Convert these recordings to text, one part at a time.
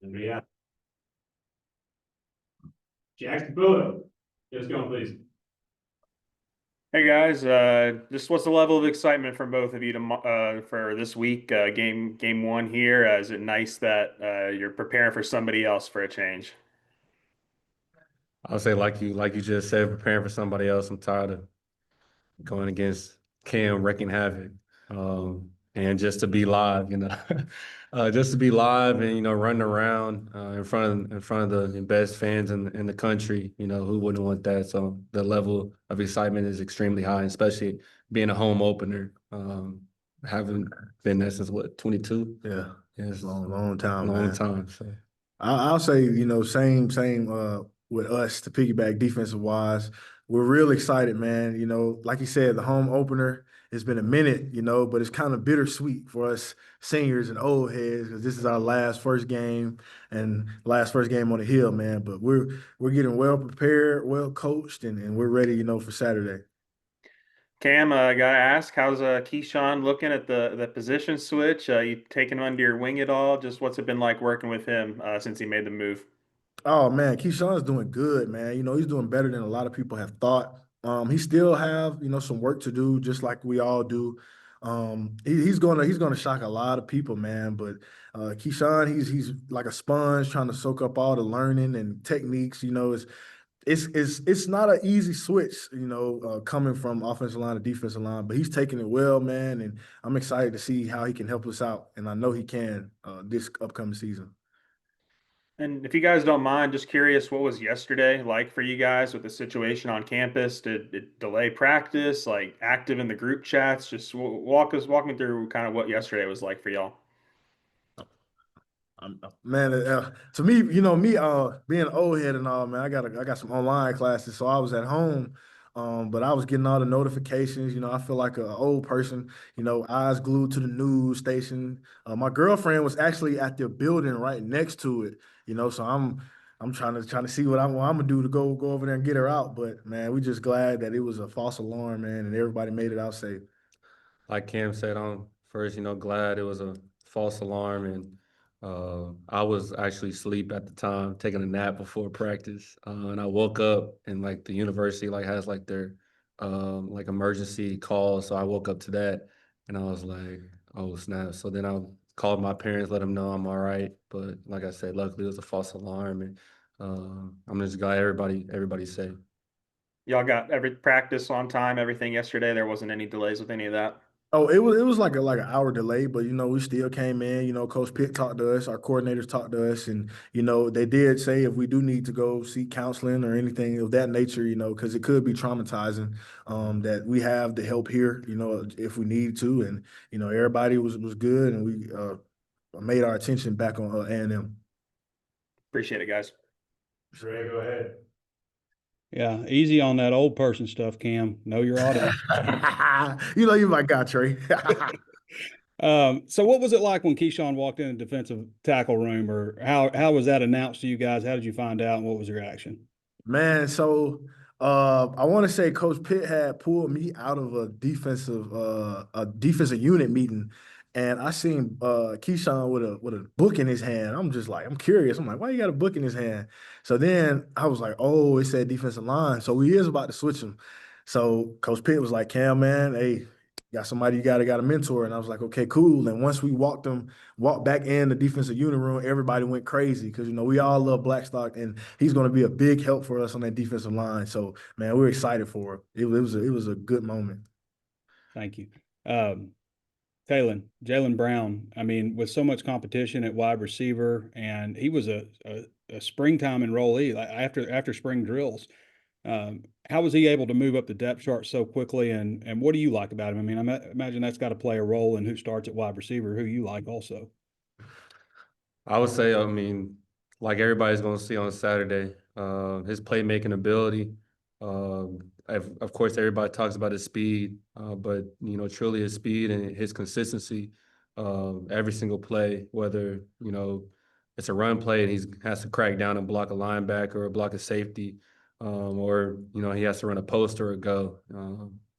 And we have Jackson Bowie. Just going, please. Hey guys, just what's the level of excitement from both of you for this week? Game one here. Is it nice that you're preparing for somebody else for a change? I'll say like you just said, preparing for somebody else. I'm tired of going against Cam wrecking havoc. And just to be live, just to be live and running around in front of the best fans in the country. Who wouldn't want that? So the level of excitement is extremely high, especially being a home opener. Haven't been there since what, 22? Yeah, Yes, long time, long man. time. So. I'll say, same with us to piggyback defensive wise. We're real excited, man. Like you said, the home opener, it's been a minute, but it's kind of bittersweet for us seniors and old heads because this is our last first game on the hill, man. But we're getting well prepared, well coached, and we're ready, for Saturday. Cam, I gotta ask, how's Keyshawn looking at the position switch? You taking him under your wing at all? Just what's it been like working with him since he made the move? Oh man, Keyshawn's doing good, man. He's doing better than a lot of people have thought. He still have, some work to do, just like we all do. He's gonna shock a lot of people, man. But Keyshawn, he's like a sponge trying to soak up all the learning and techniques. It's not an easy switch, coming from offensive line to defensive line, but he's taking it well, man. And I'm excited to see how he can help us out, and I know he can this upcoming season. And if you guys don't mind, just curious, what was yesterday like for you guys with the situation on campus? Did it delay practice? Like active in the group chats? Just walk me through kind of what yesterday was like for y'all. Man, to me, being an old head and all, man, I got some online classes, so I was at home, but I was getting all the notifications. I feel like an old person, eyes glued to the news station. My girlfriend was actually at the building right next to it, so I'm trying to see what I'm gonna do to go over there and get her out. But man, we just glad that it was a false alarm, man, and everybody made it out safe. Like Cam said on first, glad it was a false alarm. And I was actually asleep at the time, taking a nap before practice. And I woke up and like the university like has like their like emergency call. So I woke up to that and I was like, oh snap. So then I called my parents, let them know I'm all right. But like I said, luckily it was a false alarm. And I'm just glad everybody's safe. Y'all got every practice on time, everything yesterday. There wasn't any delays with any of that. Oh, it was like an hour delay, but we still came in. Coach Pitt talked to us, our coordinators talked to us, and they did say if we do need to go seek counseling or anything of that nature, because it could be traumatizing, that we have the help here, if we need to, and everybody was good, and we made our attention back on A&M. Appreciate it, guys. Trey, go ahead. Yeah, easy on that old person stuff, Cam. Know your audience. You my guy, Trey. So what was it like when Keyshawn walked in the defensive tackle room, or how was that announced to you guys? How did you find out, and what was your reaction? Man, so I want to say Coach Pitt had pulled me out of a defensive unit meeting, and I seen Keyshawn with a book in his hand. I'm just like, I'm curious. I'm like, why you got a book in his hand? So then I was like, oh, it said defensive line. So he is about to switch him. So Coach Pitt was like, Cam, man, hey, got somebody you got a mentor. And I was like, okay, cool. And once we walked back in the defensive unit room, everybody went crazy because we all love Blackstock, and he's going to be a big help for us on that defensive line. So man, we're excited for it. It was a good moment. Thank you. Jalen Brown, I mean, with so much competition at wide receiver, and he was a springtime enrollee after spring drills. How was he able to move up the depth chart so quickly, and what do you like about him? I mean, I imagine that's got to play a role in who starts at wide receiver, who you like also. I would say, I mean, like everybody's going to see on Saturday, his playmaking ability. Of course, everybody talks about his speed, but truly his speed and his consistency. Every single play, whether it's a run play and he has to crack down and block a linebacker or block a safety, or he has to run a post or a go.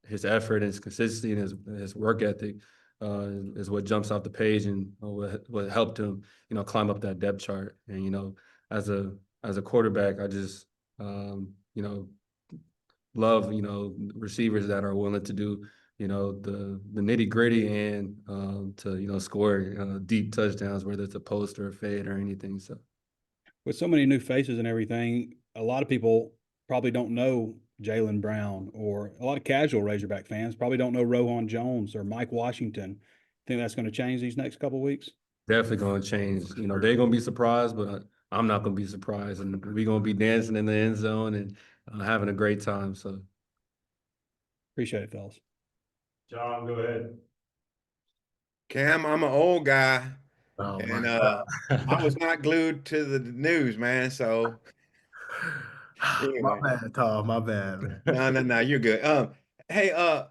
His effort and his consistency and his work ethic is what jumps off the page and what helped him, climb up that depth chart. And as a quarterback, I just love receivers that are willing to do the nitty gritty and to score deep touchdowns, whether it's a post or a fade or anything. So With so many new faces and everything, a lot of people probably don't know Jalen Brown, or a lot of casual Razorback fans probably don't know Rohan Jones or Mike Washington. Think that's going to change these next couple of weeks? definitely going to change. They're going to be surprised, but I'm not going to be surprised, and we're going to be dancing in the end zone and having a great time. So Appreciate it, fellas. John, go ahead. Cam, I'm an old guy, Oh my and God. I was not glued to the news, man. So My anyway, bad, Tom. My bad, man. no, you're good. Hey,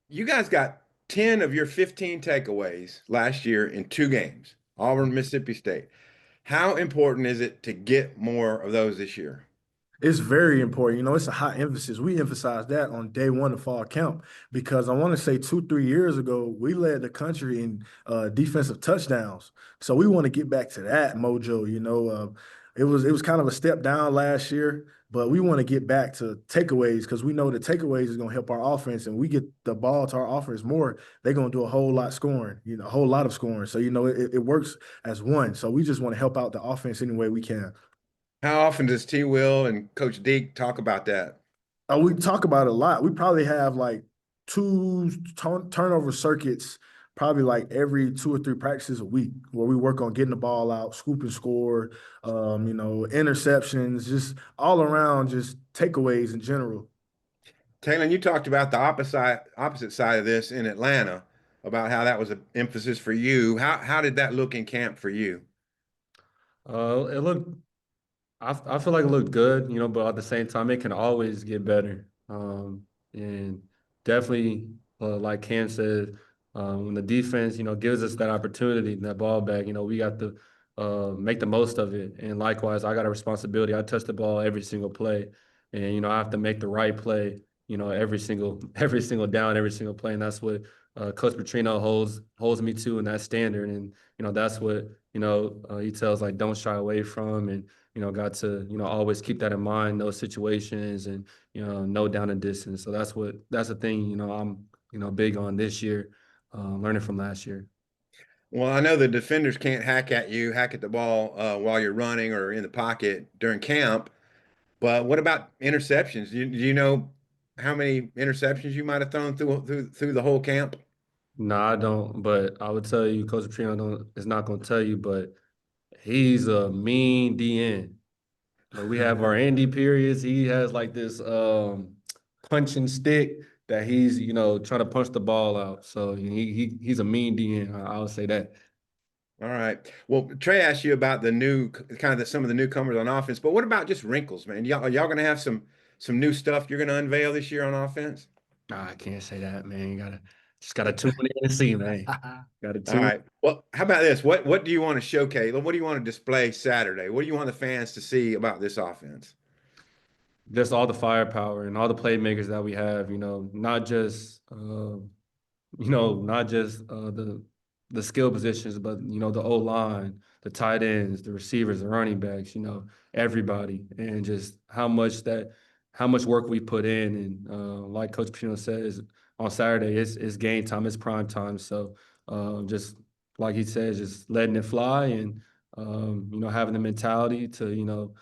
you guys got 10 of your 15 takeaways last year in 2 games, Auburn, Mississippi State. How important is it to get more of those this year? It's very important. It's a high emphasis. We emphasized that on day one of fall camp because I want to say 2-3 years ago, we led the country in defensive touchdowns. So we want to get back to that mojo. It was kind of a step down last year, but we want to get back to takeaways because we know the takeaways is going to help our offense, and we get the ball to our offense more. They're going to do a whole lot scoring, a whole lot of scoring. So it works as one. So we just want to help out the offense any way we can. How often does T. Will and Coach Deke talk about that? We talk about it a lot. We probably have like two turnover circuits, probably like every 2 or 3 practices a week, where we work on getting the ball out, scoop and score, interceptions, just all around, just takeaways in general. Taylen, you talked about the opposite side of this in Atlanta, about how that was an emphasis for you. How did that look in camp for you? it looked. I feel like it looked good, but at the same time, it can always get better. And definitely, like Cam said, when the defense, gives us that opportunity, that ball back, we got to make the most of it. And likewise, I got a responsibility. I touch the ball every single play, and I have to make the right play, every single down, every single play. And that's what Coach Petrino holds me to in that standard. And that's what he tells, like, don't shy away from, and got to, always keep that in mind, those situations, and, no down and distance. So that's the thing, I'm, big on this year, learning from last year. Well, I know the defenders can't hack at the ball while you're running or in the pocket during camp, but what about interceptions? Do you know how many interceptions you might have thrown through the whole camp? No, I don't, but I would tell you, Coach Petrino is not going to tell you, but he's a mean DN. Like, we have our Andy periods. He has like this punching stick that he's, trying to punch the ball out. So he's a mean DN. I would say that. All right. Well, Trey asked you about the new some of the newcomers on offense, but what about just wrinkles, man? Are y'all going to have some new stuff you're going to unveil this year on offense? Nah, I can't say that, man. Just gotta tune in and see, man. Gotta All tune. right. Well, how about this? What do you want to showcase? What do you want to display Saturday? What do you want the fans to see about this offense? Just all the firepower and all the playmakers that we have. Not just the skill positions, but the O line, the tight ends, the receivers, the running backs. Everybody, and just how much work we put in. And like Coach Pino says, on Saturday, it's game time, it's prime time. So just like he says, just letting it fly, and having the mentality to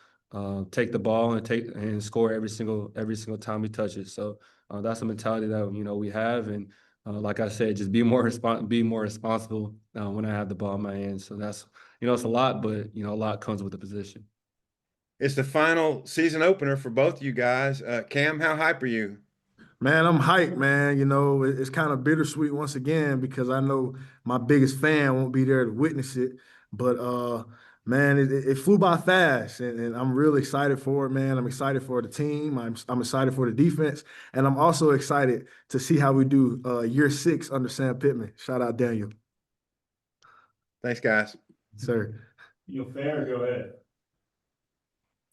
take the ball and score every single time we touch it. So that's a mentality that we have, and like I said, just be more responsible when I have the ball in my hands. So that's it's a lot, but a lot comes with the position. It's the final season opener for both of you guys. Cam, how hype are you? Man, I'm hyped, man. It's kind of bittersweet once again because I know my biggest fan won't be there to witness it. But man, it flew by fast, and I'm really excited for it, man. I'm excited for the team. I'm excited for the defense, and I'm also excited to see how we do year 6 under Sam Pittman. Shout out Daniel. Thanks, guys. Sir. You fair, go ahead.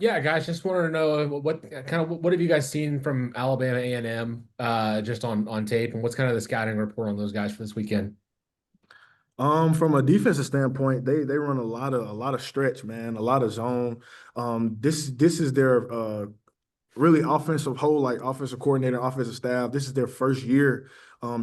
Yeah, guys, just wanted to know what have you guys seen from Alabama A&M just on tape, and what's kind of the scouting report on those guys for this weekend? From a defensive standpoint, they run a lot of stretch, man, a lot of zone. This is their really offensive coordinator, offensive staff. This is their first year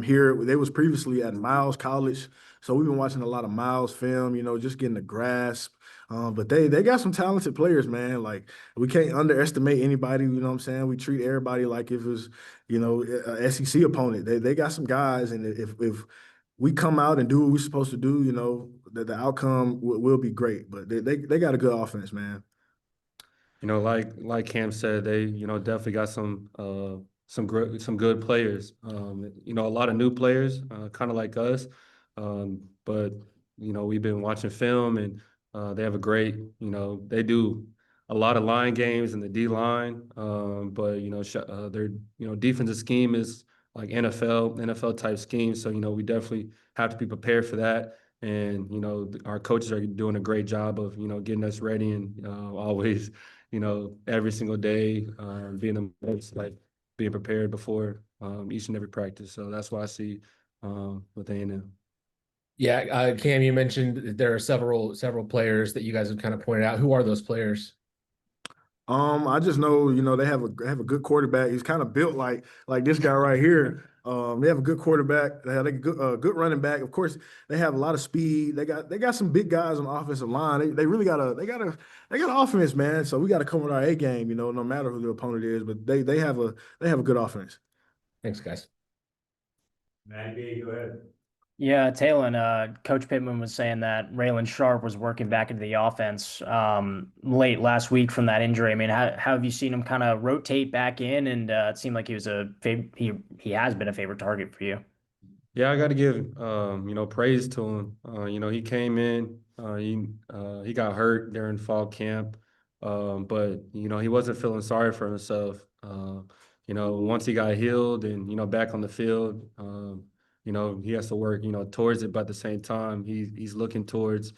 here. They was previously at Miles College, so we've been watching a lot of Miles film, just getting the grasp. But they got some talented players, man. Like we can't underestimate anybody. You know what I'm saying? We treat everybody like if it was, a SEC opponent. They got some guys, and if we come out and do what we're supposed to do, the outcome will be great. But they got a good offense, man. Like Cam said, they definitely got some good players. A lot of new players, kind of like us. But we've been watching film, and they have a great. They do a lot of line games in the D line. But their defensive scheme is like NFL type scheme. So we definitely have to be prepared for that. And our coaches are doing a great job of getting us ready and always every single day, being the most, like being prepared before each and every practice. So that's why I see with A&M. Yeah, Cam, you mentioned there are several players that you guys have kind of pointed out. Who are those players? I just know, they have a good quarterback. He's kind of built like this guy right here. They have a good quarterback. They have a good running back. Of course, they have a lot of speed. They got some big guys on the offensive line. They really got an offense, man. So we got to come with our A game, no matter who the opponent is. But they have a good offense. Thanks, guys. Maggie, go ahead. Yeah, Taylen, Coach Pittman was saying that Raylan Sharp was working back into the offense late last week from that injury. I mean, how have you seen him kind of rotate back in? And it seemed like he was he has been a favorite target for you. Yeah, I got to give praise to him. He came in, he got hurt during fall camp, but he wasn't feeling sorry for himself. Once he got healed and back on the field, he has to work towards it, but at the same time, he's looking towards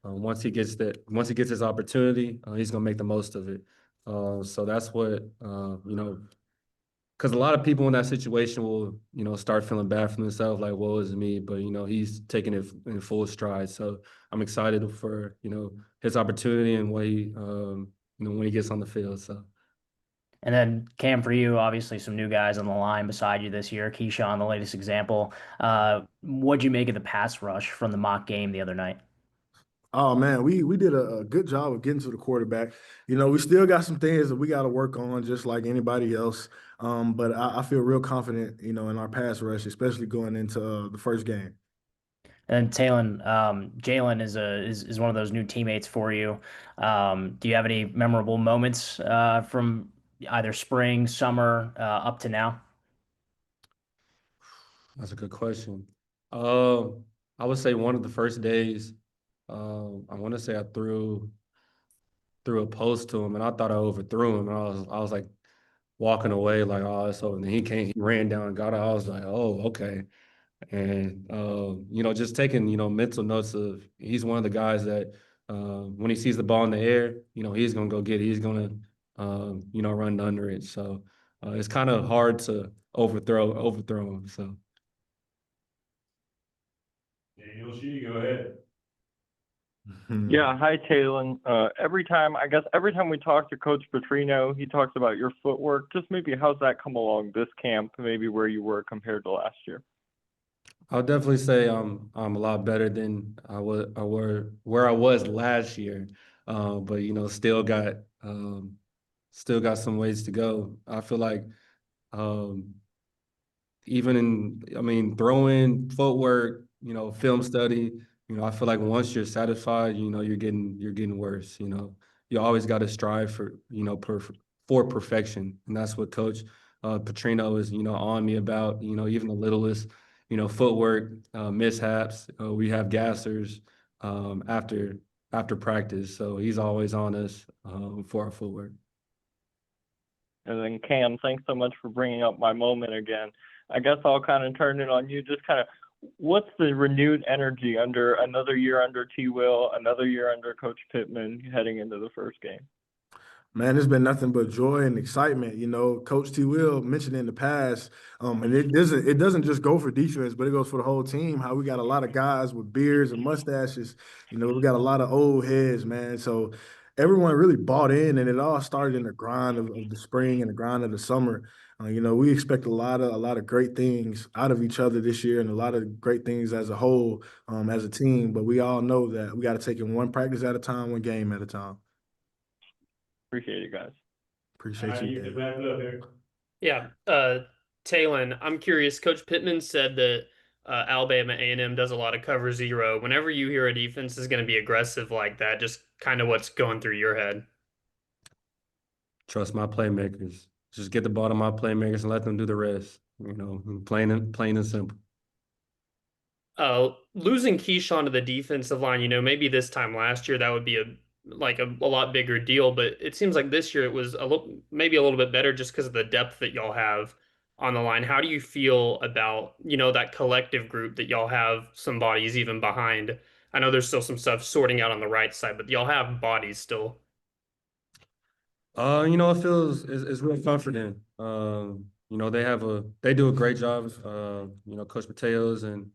once he gets his opportunity, he's gonna make the most of it. So that's what because a lot of people in that situation will, start feeling bad for themselves, like, woe is me. But, he's taking it in full stride. So I'm excited for, his opportunity and what he, when he gets on the field. So. And then Cam, for you, obviously some new guys on the line beside you this year. Keyshawn, the latest example. What'd you make of the pass rush from the mock game the other night? Oh man, we did a good job of getting to the quarterback. We still got some things that we got to work on, just like anybody else. But I feel real confident, in our pass rush, especially going into the first game. And Taylen, Jalen is one of those new teammates for you. Do you have any memorable moments from either spring, summer, up to now? That's a good question. I would say one of the first days, I want to say I threw a post to him, and I thought I overthrew him, and I was like walking away like, oh, it's over. And then he ran down and got it. I was like, oh, okay. And just taking mental notes of he's one of the guys that when he sees the ball in the air, he's gonna go get it. He's gonna run under it. So it's kind of hard to overthrow him. So. Daniel Shee, go ahead. Yeah, hi Taylen. Every time we talk to Coach Petrino, he talks about your footwork. Just maybe how's that come along this camp, maybe where you were compared to last year? I'll definitely say I'm a lot better than where I was last year, but still got some ways to go. I feel like um, throwing footwork, film study, I feel like once you're satisfied, you're getting worse. You always got to strive for for perfection, and that's what Coach Petrino is on me about. Even the littlest footwork mishaps. We have gassers after practice, so he's always on us for our footwork. And then Cam, thanks so much for bringing up my moment again. I guess I'll kind of turn it on you. Just kind of, what's the renewed energy under another year under T. Will, another year under Coach Pittman heading into the first game? Man, it's been nothing but joy and excitement. You know, Coach T. Will mentioned in the past, and it doesn't just go for defense, but it goes for the whole team. How we got a lot of guys with beards and mustaches. You know, we got a lot of old heads, man. So everyone really bought in, and it all started in the grind of the spring and the grind of the summer. You know, we expect a lot of great things out of each other this year, and a lot of great things as a whole, as a team. But we all know that we got to take it one practice at a time, one game at a time. Appreciate it, guys. Appreciate you, You can Dave. wrap it up here. Yeah, Taylen, I'm curious. Coach Pittman said that Alabama A&M does a lot of cover zero. Whenever you hear a defense is going to be aggressive like that, just kind of what's going through your head. Trust my playmakers. Just get the ball to my playmakers and let them do the rest. You know, plain and simple. Losing Keyshawn to the defensive line, maybe this time last year that would be a lot bigger deal, but it seems like this year it was maybe a little bit better just because of the depth that y'all have on the line. How do you feel about, that collective group that y'all have some bodies even behind? I know there's still some stuff sorting out on the right side, but y'all have bodies still. It feels it's real comforting. They do a great job. Coach Mateos and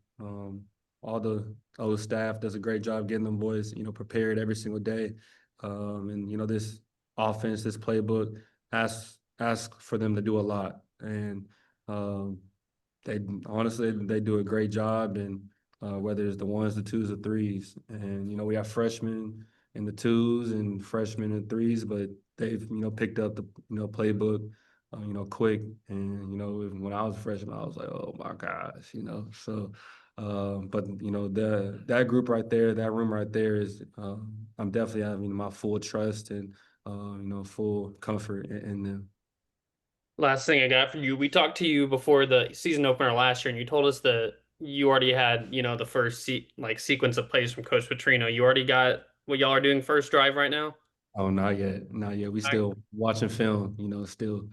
all the old staff does a great job getting them boys, prepared every single day. This offense, this playbook asks for them to do a lot. And they do a great job, and whether it's the ones, the twos, the threes. And we have freshmen in the twos and freshmen in the threes, but they've picked up the playbook quick. And when I was a freshman, I was like, oh my gosh, so but that group right there, that room right there is I'm definitely having my full trust and full comfort in them. Last thing I got for you, we talked to you before the season opener last year, and you told us that you already had, the first sequence of plays from Coach Petrino. You already got what y'all are doing first drive right now? Oh, not yet. Not yet. We still watching film, still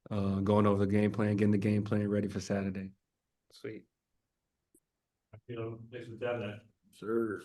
going over the game plan, getting the game plan ready for Saturday. Sweet. Thanks for that. Sure.